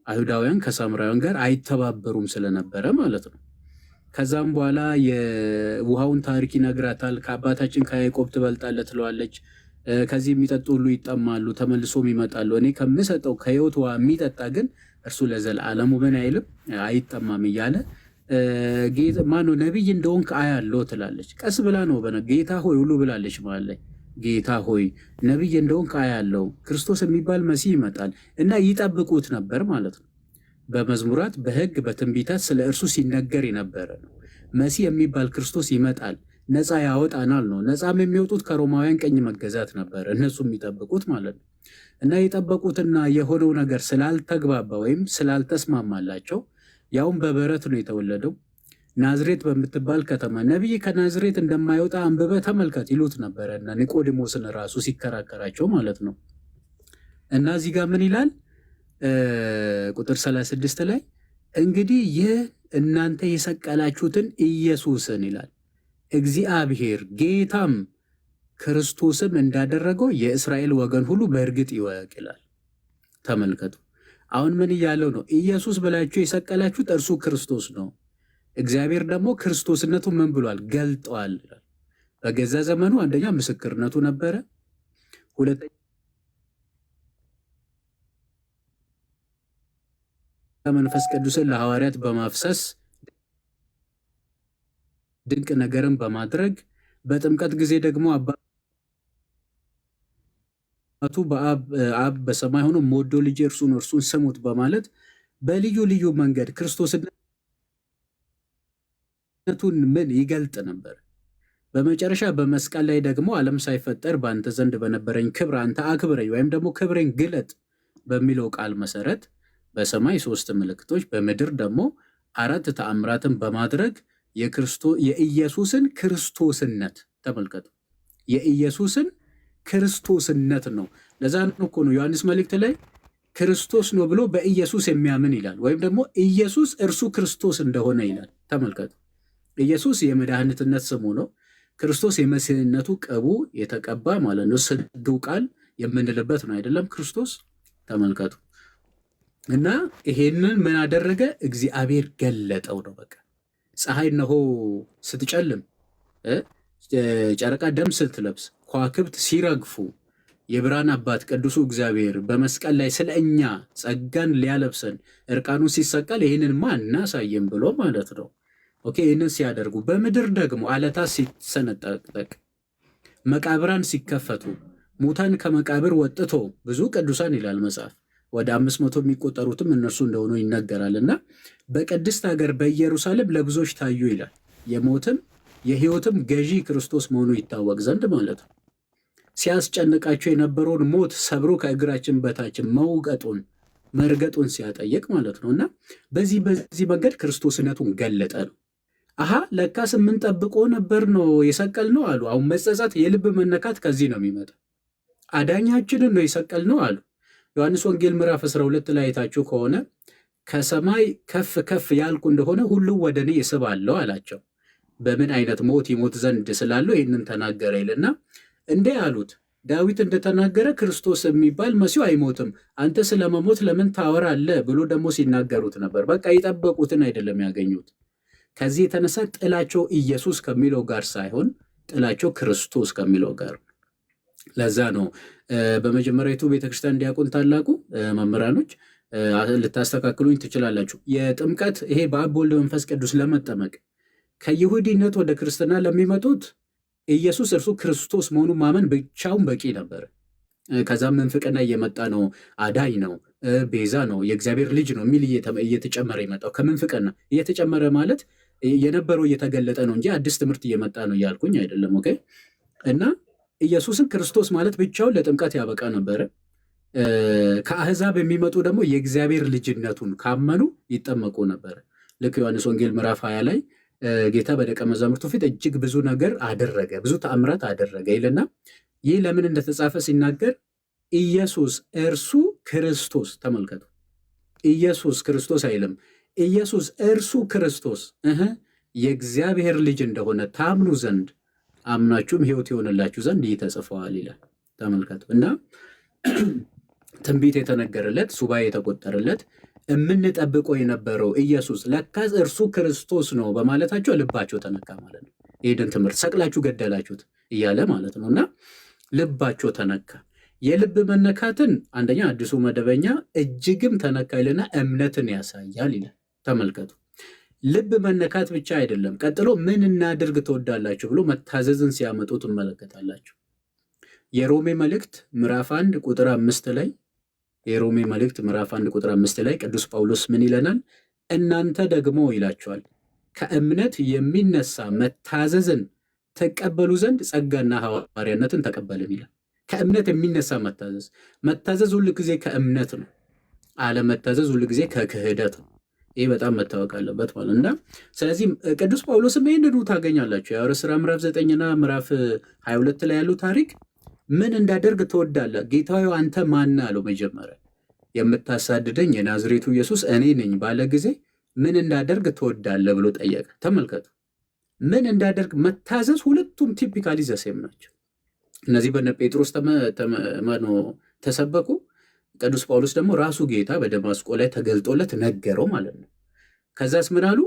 አይሁዳውያን ከሳምራውያን ጋር አይተባበሩም ስለነበረ ማለት ነው። ከዛም በኋላ የውሃውን ታሪክ ይነግራታል። ከአባታችን ከያዕቆብ ትበልጣለህ ትለዋለች። ከዚህ የሚጠጡ ሁሉ ይጠማሉ ተመልሶም ይመጣሉ፣ እኔ ከምሰጠው ከሕይወት ውሃ የሚጠጣ ግን እርሱ ለዘላለሙ ምን አይልም አይጠማም እያለ ማነው ነቢይ እንደሆንክ አያለው ትላለች። ቀስ ብላ ነው ጌታ ሆይ ሁሉ ብላለች ማለት ላይ ጌታ ሆይ ነቢይ እንደሆንክ አያለው፣ ክርስቶስ የሚባል መሲህ ይመጣል እና ይጠብቁት ነበር ማለት ነው። በመዝሙራት በሕግ በትንቢታት ስለ እርሱ ሲነገር የነበረ ነው። መሲህ የሚባል ክርስቶስ ይመጣል፣ ነፃ ያወጣናል ነው። ነፃም የሚወጡት ከሮማውያን ቀኝ መገዛት ነበር እነሱ የሚጠብቁት ማለት ነው። እና የጠበቁትና የሆነው ነገር ስላልተግባባ ወይም ስላልተስማማላቸው ያውም በበረት ነው የተወለደው ናዝሬት በምትባል ከተማ ነቢይ ከናዝሬት እንደማይወጣ አንብበ ተመልከት ይሉት ነበረ እና ኒቆዲሞስን ራሱ ሲከራከራቸው ማለት ነው። እና እዚህ ጋር ምን ይላል ቁጥር 36 ላይ እንግዲህ ይህ እናንተ የሰቀላችሁትን ኢየሱስን ይላል እግዚአብሔር ጌታም ክርስቶስም እንዳደረገው የእስራኤል ወገን ሁሉ በእርግጥ ይወቅ ይላል። ተመልከቱ። አሁን ምን እያለው ነው? ኢየሱስ ብላችሁ የሰቀላችሁት እርሱ ክርስቶስ ነው። እግዚአብሔር ደግሞ ክርስቶስነቱ ምን ብሏል? ገልጧል ይላል። በገዛ ዘመኑ አንደኛ ምስክርነቱ ነበረ፣ ሁለተኛ መንፈስ ቅዱስን ለሐዋርያት በማፍሰስ ድንቅ ነገርን በማድረግ በጥምቀት ጊዜ ደግሞ አባቱ በአብ በሰማይ ሆኖ ሞዶ ልጅ እርሱን ስሙት በማለት በልዩ ልዩ መንገድ ክርስቶስነቱን ምን ይገልጥ ነበር። በመጨረሻ በመስቀል ላይ ደግሞ ዓለም ሳይፈጠር በአንተ ዘንድ በነበረኝ ክብር አንተ አክብረኝ ወይም ደግሞ ክብሬን ግለጥ በሚለው ቃል መሰረት በሰማይ 3 ምልክቶች በምድር ደግሞ 4 ተአምራትን በማድረግ የኢየሱስን ክርስቶስነት ተመልከቱ። የኢየሱስን ክርስቶስነት ነው። ለዛ ነው እኮ ነው ዮሐንስ መልእክት ላይ ክርስቶስ ነው ብሎ በኢየሱስ የሚያምን ይላል፣ ወይም ደግሞ ኢየሱስ እርሱ ክርስቶስ እንደሆነ ይላል። ተመልከቱ። ኢየሱስ የመድኃኒትነት ስሙ ነው። ክርስቶስ የመሲህነቱ ቅቡ የተቀባ ማለት ነው። ስግው ቃል የምንልበት ነው አይደለም? ክርስቶስ ተመልከቱ። እና ይሄንን ምን አደረገ? እግዚአብሔር ገለጠው ነው። በቃ ፀሐይ እነሆ ስትጨልም፣ ጨረቃ ደም ስትለብስ፣ ከዋክብት ሲረግፉ የብርሃን አባት ቅዱሱ እግዚአብሔር በመስቀል ላይ ስለ እኛ ጸጋን ሊያለብሰን እርቃኑን ሲሰቀል ይህንን እናሳየን ብሎ ማለት ነው። ኦኬ። ይህንን ሲያደርጉ በምድር ደግሞ አለታት ሲሰነጠቅ፣ መቃብራን ሲከፈቱ፣ ሙታን ከመቃብር ወጥቶ ብዙ ቅዱሳን ይላል መጽሐፍ ወደ 500 የሚቆጠሩትም እነርሱ እንደሆኑ ይነገራል። እና በቅድስት ሀገር በኢየሩሳሌም ለብዙዎች ታዩ ይላል። የሞትም የሕይወትም ገዢ ክርስቶስ መሆኑ ይታወቅ ዘንድ ማለት ነው። ሲያስጨንቃቸው የነበረውን ሞት ሰብሮ ከእግራችን በታችን መርገጡን ሲያጠየቅ ማለት ነው። እና በዚህ መንገድ ክርስቶስነቱን ገለጠ ነው። አሃ ለካስ የምንጠብቆ ነበር ነው የሰቀል ነው አሉ። አሁን መጸጸት፣ የልብ መነካት ከዚህ ነው የሚመጣ። አዳኛችንን ነው የሰቀል ነው አሉ። ዮሐንስ ወንጌል ምዕራፍ 12 ላይ አይታችሁ ከሆነ ከሰማይ ከፍ ከፍ ያልኩ እንደሆነ ሁሉ ወደ እኔ ይስባለሁ አላቸው። በምን አይነት ሞት ይሞት ዘንድ ስላለው ይህንን ተናገረ ይልና እንዴ አሉት። ዳዊት እንደተናገረ ክርስቶስ የሚባል መሲሁ አይሞትም፣ አንተ ስለመሞት ለምን ታወራለህ ብሎ ደግሞ ሲናገሩት ነበር። በቃ የጠበቁትን አይደለም ያገኙት። ከዚህ የተነሳ ጥላቸው ኢየሱስ ከሚለው ጋር ሳይሆን ጥላቸው ክርስቶስ ከሚለው ጋር። ለዛ ነው በመጀመሪያዊቱ ቤተክርስቲያን ዲያቆን ታላቁ መምህራኖች ልታስተካክሉኝ ትችላላችሁ። የጥምቀት ይሄ በአብ ወልድ መንፈስ ቅዱስ ለመጠመቅ ከይሁዲነት ወደ ክርስትና ለሚመጡት ኢየሱስ እርሱ ክርስቶስ መሆኑን ማመን ብቻውን በቂ ነበር። ከዛም ምንፍቅና እየመጣ ነው፣ አዳኝ ነው፣ ቤዛ ነው፣ የእግዚአብሔር ልጅ ነው የሚል እየተጨመረ ይመጣው። ከምንፍቅና እየተጨመረ ማለት የነበረው እየተገለጠ ነው እንጂ አዲስ ትምህርት እየመጣ ነው እያልኩኝ አይደለም። ኦኬ። እና ኢየሱስን ክርስቶስ ማለት ብቻውን ለጥምቀት ያበቃ ነበረ። ከአህዛብ የሚመጡ ደግሞ የእግዚአብሔር ልጅነቱን ካመኑ ይጠመቁ ነበር። ልክ ዮሐንስ ወንጌል ምዕራፍ 20 ላይ ጌታ በደቀ መዛሙርቱ ፊት እጅግ ብዙ ነገር አደረገ፣ ብዙ ተአምራት አደረገ ይልና ይህ ለምን እንደተጻፈ ሲናገር ኢየሱስ እርሱ ክርስቶስ፣ ተመልከቱ፣ ኢየሱስ ክርስቶስ አይልም፣ ኢየሱስ እርሱ ክርስቶስ የእግዚአብሔር ልጅ እንደሆነ ታምኑ ዘንድ አምናችሁም ሕይወት ይሆንላችሁ ዘንድ ይህ ተጽፈዋል ይላል። ተመልከቱ። እና ትንቢት የተነገረለት ሱባኤ የተቆጠረለት የምንጠብቀው የነበረው ኢየሱስ ለካዝ እርሱ ክርስቶስ ነው በማለታቸው ልባቸው ተነካ ማለት ነው። ይህን ትምህርት ሰቅላችሁ ገደላችሁት እያለ ማለት ነው። እና ልባቸው ተነካ። የልብ መነካትን አንደኛ አዲሱ መደበኛ እጅግም ተነካ ይልና እምነትን ያሳያል ይላል። ተመልከቱ። ልብ መነካት ብቻ አይደለም፣ ቀጥሎ ምን እናድርግ ትወዳላችሁ ብሎ መታዘዝን ሲያመጡ ትመለከታላችሁ። የሮሜ መልእክት ምዕራፍ 1 ቁጥር 5 ላይ የሮሜ መልእክት ምዕራፍ 1 ቁጥር 5 ላይ ቅዱስ ጳውሎስ ምን ይለናል? እናንተ ደግሞ ይላችኋል ከእምነት የሚነሳ መታዘዝን ተቀበሉ ዘንድ ጸጋና ሐዋርያነትን ተቀበልን ይላል። ከእምነት የሚነሳ መታዘዝ ሁል ጊዜ ከእምነት ነው። አለመታዘዝ ሁል ጊዜ ከክህደት ነው። ይህ በጣም መታወቅ አለበት ማለት እና ስለዚህ ቅዱስ ጳውሎስም ይህንኑ ታገኛላችሁ። የሐዋርያት ሥራ ምዕራፍ 9ና ምዕራፍ 22 ላይ ያለው ታሪክ ምን እንዳደርግ ትወዳለህ? ጌታዬ አንተ ማን አለው። መጀመሪያ የምታሳድደኝ የናዝሬቱ ኢየሱስ እኔ ነኝ ባለ ጊዜ ምን እንዳደርግ ትወዳለህ ብሎ ጠየቀ። ተመልከቱ፣ ምን እንዳደርግ መታዘዝ፣ ሁለቱም ቲፒካሊ ዘሴም ናቸው። እነዚህ በነ ጴጥሮስ ተሰበኩ። ቅዱስ ጳውሎስ ደግሞ ራሱ ጌታ በደማስቆ ላይ ተገልጦለት ነገረው ማለት ነው። ከዛስ ምን አሉ?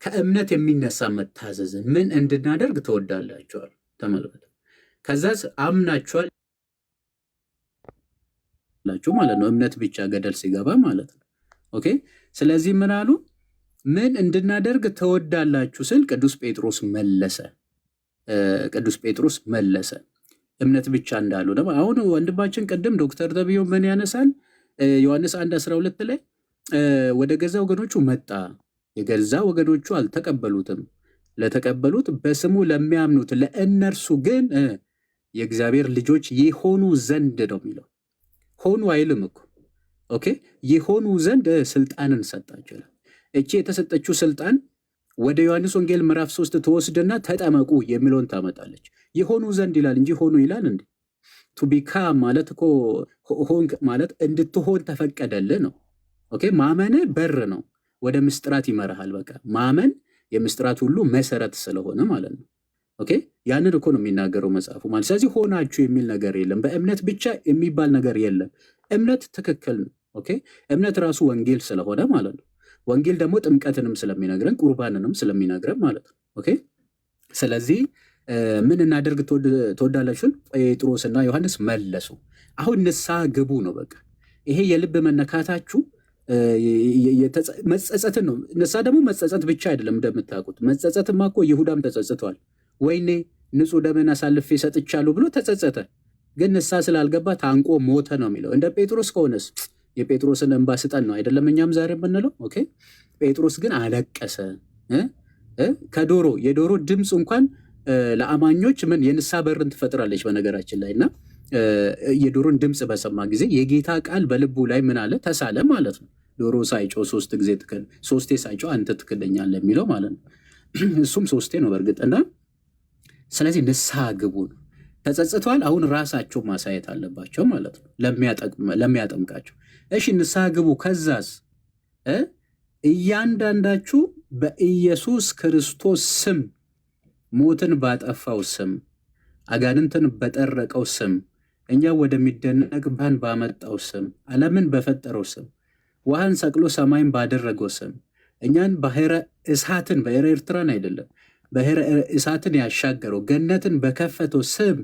ከእምነት የሚነሳ መታዘዝን ምን እንድናደርግ ትወዳላችኋል? ተመልከቱ። ከዛስ አምናችኋል ማለት ነው። እምነት ብቻ ገደል ሲገባ ማለት ነው። ኦኬ። ስለዚህ ምን አሉ? ምን እንድናደርግ ትወዳላችሁ ስል ቅዱስ ጴጥሮስ መለሰ እምነት ብቻ እንዳሉ ነው። አሁን ወንድማችን ቅድም ዶክተር ተብዮ ምን ያነሳል? ዮሐንስ 1:12 ላይ ወደ ገዛ ወገኖቹ መጣ፣ የገዛ ወገኖቹ አልተቀበሉትም፣ ለተቀበሉት በስሙ ለሚያምኑት ለእነርሱ ግን የእግዚአብሔር ልጆች ይሆኑ ዘንድ ነው የሚለው። ሆኑ አይልም እኮ ኦኬ። ይሆኑ ዘንድ ስልጣንን ሰጣቸው። እቺ የተሰጠችው ስልጣን ወደ ዮሐንስ ወንጌል ምዕራፍ 3 ተወስደና ተጠመቁ የሚለውን ታመጣለች። የሆኑ ዘንድ ይላል እንጂ ሆኑ ይላል እንዴ? ቱ ቢካም ማለት እኮ ሆን ማለት እንድትሆን ተፈቀደልህ ነው። ኦኬ። ማመን በር ነው፣ ወደ ምስጢራት ይመራሃል። በቃ ማመን የምስጢራት ሁሉ መሰረት ስለሆነ ማለት ነው። ኦኬ። ያንን እኮ ነው የሚናገረው መጽሐፉ ማለት። ስለዚህ ሆናችሁ የሚል ነገር የለም። በእምነት ብቻ የሚባል ነገር የለም። እምነት ትክክል ነው። ኦኬ። እምነት ራሱ ወንጌል ስለሆነ ማለት ነው። ወንጌል ደግሞ ጥምቀትንም ስለሚነግረን ቁርባንንም ስለሚነግረን ማለት ነው። ኦኬ። ስለዚህ ምን እናደርግ ትወዳላችሁ? ጴጥሮስና ዮሐንስ መለሱ። አሁን ንስሐ ግቡ ነው በቃ። ይሄ የልብ መነካታችሁ መጸጸትን ነው። ንስሐ ደግሞ መጸጸት ብቻ አይደለም። እንደምታውቁት መጸጸትማ እኮ ይሁዳም ተጸጽቷል። ወይኔ ንጹሕ ደምን አሳልፌ ሰጥቻለሁ ብሎ ተጸጸተ። ግን ንስሐ ስላልገባ ታንቆ ሞተ ነው የሚለው። እንደ ጴጥሮስ ከሆነስ የጴጥሮስን እንባ ስጠን ነው አይደለም እኛም ዛሬ የምንለው። ኦኬ። ጴጥሮስ ግን አለቀሰ። የዶሮ ድምፅ እንኳን ለአማኞች ምን የንስሐ በርን ትፈጥራለች በነገራችን ላይ። እና የዶሮን ድምፅ በሰማ ጊዜ የጌታ ቃል በልቡ ላይ ምን አለ? ተሳለ ማለት ነው። ዶሮ ሳይጮህ ሶስቴ ሳይጮህ አንተ ትክደኛለህ የሚለው ማለት ነው። እሱም ሶስቴ ነው በእርግጥ። እና ስለዚህ ንስሐ ግቡ ነው። ተጸጽተዋል። አሁን ራሳቸው ማሳየት አለባቸው ማለት ነው ለሚያጠምቃቸው። እሺ ንስሐ ግቡ። ከዛስ እያንዳንዳችሁ በኢየሱስ ክርስቶስ ስም ሞትን ባጠፋው ስም አጋንንትን በጠረቀው ስም እኛ ወደሚደነቅ ብርሃን ባመጣው ስም ዓለምን በፈጠረው ስም ውሃን ሰቅሎ ሰማይን ባደረገው ስም እኛን ባሕረ እሳትን ባሕረ ኤርትራን አይደለም ባሕረ እሳትን ያሻገረው ገነትን በከፈተው ስም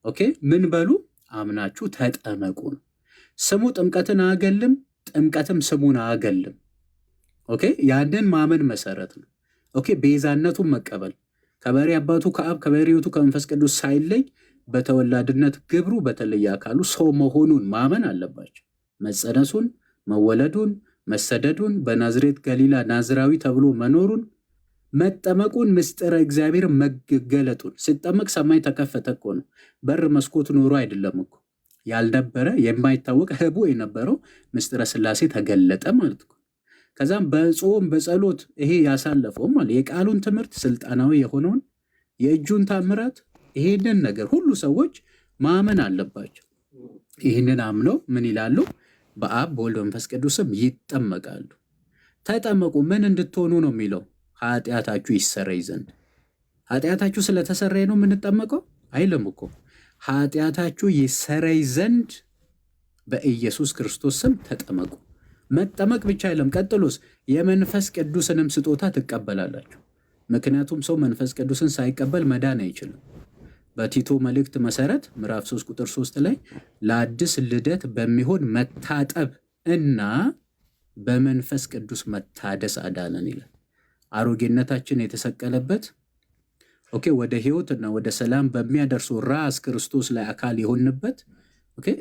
ኦኬ ምን በሉ? አምናችሁ ተጠመቁ ነው። ስሙ ጥምቀትን አያገልም፣ ጥምቀትም ስሙን አያገልም። ኦኬ ያንን ማመን መሰረት ነው። ኦኬ ቤዛነቱን መቀበል ከባሕርይ አባቱ ከአብ ከባሕርይ ሕይወቱ ከመንፈስ ቅዱስ ሳይለይ በተወላድነት ግብሩ በተለየ አካሉ ሰው መሆኑን ማመን አለባቸው። መጸነሱን፣ መወለዱን፣ መሰደዱን፣ በናዝሬት ገሊላ ናዝራዊ ተብሎ መኖሩን፣ መጠመቁን፣ ምስጢረ እግዚአብሔር መገለጡን። ሲጠመቅ ሰማይ ተከፈተ እኮ ነው። በር መስኮት ኖሮ አይደለም እኮ። ያልነበረ የማይታወቅ ህቡ የነበረው ምስጢረ ሥላሴ ተገለጠ ማለት እኮ። ከዛም በጾም በጸሎት ይሄ ያሳለፈው ማለት የቃሉን ትምህርት ስልጣናዊ የሆነውን የእጁን ታምራት ይሄንን ነገር ሁሉ ሰዎች ማመን አለባቸው። ይህንን አምነው ምን ይላሉ? በአብ በወልድ በመንፈስ ቅዱስም ይጠመቃሉ። ተጠመቁ ምን እንድትሆኑ ነው የሚለው? ኃጢአታችሁ ይሰረይ ዘንድ። ኃጢአታችሁ ስለተሰረየ ነው የምንጠመቀው አይልም እኮ። ኃጢአታችሁ ይሰረይ ዘንድ በኢየሱስ ክርስቶስ ስም ተጠመቁ። መጠመቅ ብቻ አይደለም፣ ቀጥሎስ የመንፈስ ቅዱስንም ስጦታ ትቀበላላችሁ። ምክንያቱም ሰው መንፈስ ቅዱስን ሳይቀበል መዳን አይችልም። በቲቶ መልእክት መሰረት ምዕራፍ 3 ቁጥር 3 ላይ ለአዲስ ልደት በሚሆን መታጠብ እና በመንፈስ ቅዱስ መታደስ አዳነን ይላል። አሮጌነታችን የተሰቀለበት ወደ ህይወትና ወደ ሰላም በሚያደርሱ ራስ ክርስቶስ ላይ አካል የሆንበት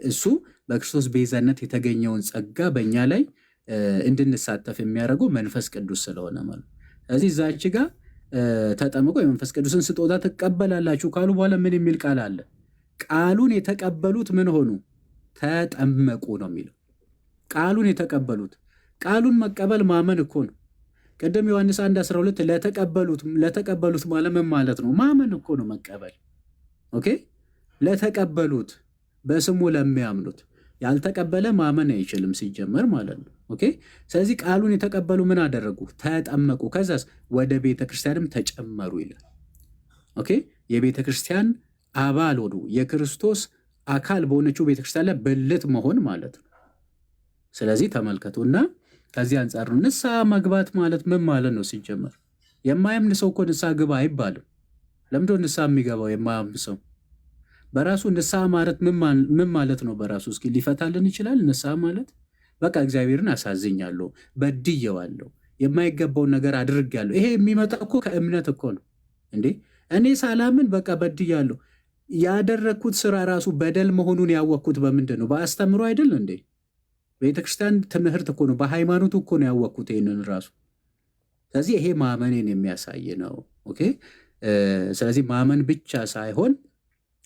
እሱ በክርስቶስ ቤዛነት የተገኘውን ጸጋ በእኛ ላይ እንድንሳተፍ የሚያደርገው መንፈስ ቅዱስ ስለሆነ ማለት። ስለዚህ እዛች ጋር ተጠምቆ የመንፈስ ቅዱስን ስጦታ ትቀበላላችሁ ካሉ በኋላ ምን የሚል ቃል አለ? ቃሉን የተቀበሉት ምን ሆኑ? ተጠመቁ ነው የሚለው። ቃሉን የተቀበሉት፣ ቃሉን መቀበል ማመን እኮ ነው። ቅድም ዮሐንስ 1:12 ለተቀበሉት ማለት ምን ማለት ነው? ማመን እኮ ነው መቀበል። ለተቀበሉት በስሙ ለሚያምኑት። ያልተቀበለ ማመን አይችልም ሲጀመር ማለት ነው። ስለዚህ ቃሉን የተቀበሉ ምን አደረጉ? ተጠመቁ። ከዛስ ወደ ቤተክርስቲያንም ተጨመሩ ይላል። የቤተ ክርስቲያን አባል ሆኑ። የክርስቶስ አካል በሆነችው ቤተክርስቲያን ላይ ብልት መሆን ማለት ነው። ስለዚህ ተመልከቱና ከዚህ አንጻር ነው ንስሐ መግባት ማለት ምን ማለት ነው ሲጀመር። የማያምን ሰው እኮ ንስሐ ግባ አይባልም። ለምንድን ነው ንስሐ የሚገባው የማያምን ሰው? በራሱ ንስሐ ማለት ምን ማለት ነው? በራሱ እስኪ ሊፈታልን ይችላል? ንስሐ ማለት በቃ እግዚአብሔርን አሳዝኛለሁ፣ በድየዋለሁ፣ የማይገባውን ነገር አድርጌያለሁ። ይሄ የሚመጣ እኮ ከእምነት እኮ ነው እንዴ። እኔ ሳላምን በቃ በድያለሁ። ያደረግኩት ስራ ራሱ በደል መሆኑን ያወቅኩት በምንድን ነው? በአስተምሮ አይደል እንዴ? ቤተክርስቲያን ትምህርት እኮ ነው፣ በሃይማኖቱ እኮ ነው ያወቅኩት ይህንን ራሱ። ስለዚህ ይሄ ማመኔን የሚያሳይ ነው። ስለዚህ ማመን ብቻ ሳይሆን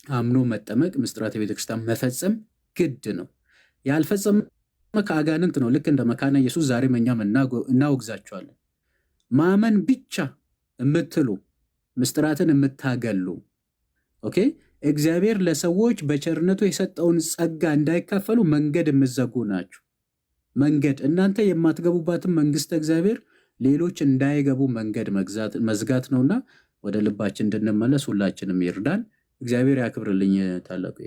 አምኖ መጠመቅ፣ ምስጢራተ ቤተክርስቲያን መፈጸም ግድ ነው። ያልፈጸመ ከአጋንንት ነው። ልክ እንደ መካነ ኢየሱስ ዛሬም እኛም እናወግዛቸዋለን። ማመን ብቻ የምትሉ ምስጢራትን የምታገሉ እግዚአብሔር ለሰዎች በቸርነቱ የሰጠውን ጸጋ እንዳይካፈሉ መንገድ የምትዘጉ ናችሁ። መንገድ እናንተ የማትገቡባትን መንግስት እግዚአብሔር ሌሎች እንዳይገቡ መንገድ መዝጋት ነውና ወደ ልባችን እንድንመለስ ሁላችንም ይርዳን። እግዚአብሔር ያክብርልኝ ታላቁ